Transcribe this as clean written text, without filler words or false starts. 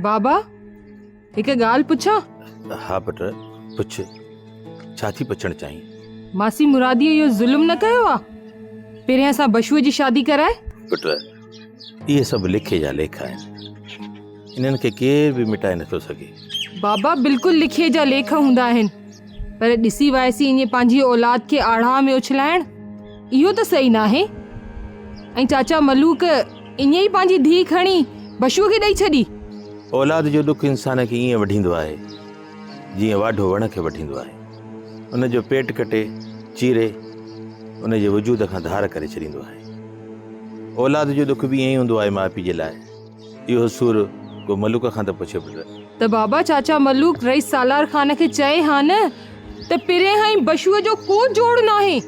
बाबा हिक ॻाल्हि पुछां? हाँ पुट पुछ, छा थी पुछण चाहीं? मासी मुरादीअ इहो ज़ुल्म न कयो आ? पहिरियां असां बशूअ जी शादी कराए? पुट इहे सभु लिखे जा लेख आहिनि, इन्हनि खे केर बि मिटाए नथो सघे। बाबा बिल्कुलु लिखे जा लेख हूंदा आहिनि, पर ॾिसी वाइसी ईअं पंहिंजी औलाद खे आढ़ा में उछलाइण इहो त सही नाहे। ऐं चाचा मलूक ईअं ई पंहिंजी धीउ खणी बशूअ खे ॾेई छॾी। औलाद जो दुख इंसान खे ईअं वढींदो आहे जीअं वाढो वण खे वढींदो आहे। उनजो पेट कटे चीरे उनजे वजूद खां धार करे छॾींदो आहे। औलाद जो दुख बि ईअं ई हूंदो आहे माउ पीउ जे लाइ। इहो सूर को मलूक खां त पुछे पुट। त बाबा चाचा मलूक रईस सालार खान खे चए हा न त पहिरियां ई बशूअ जो को जोड़ नाहे।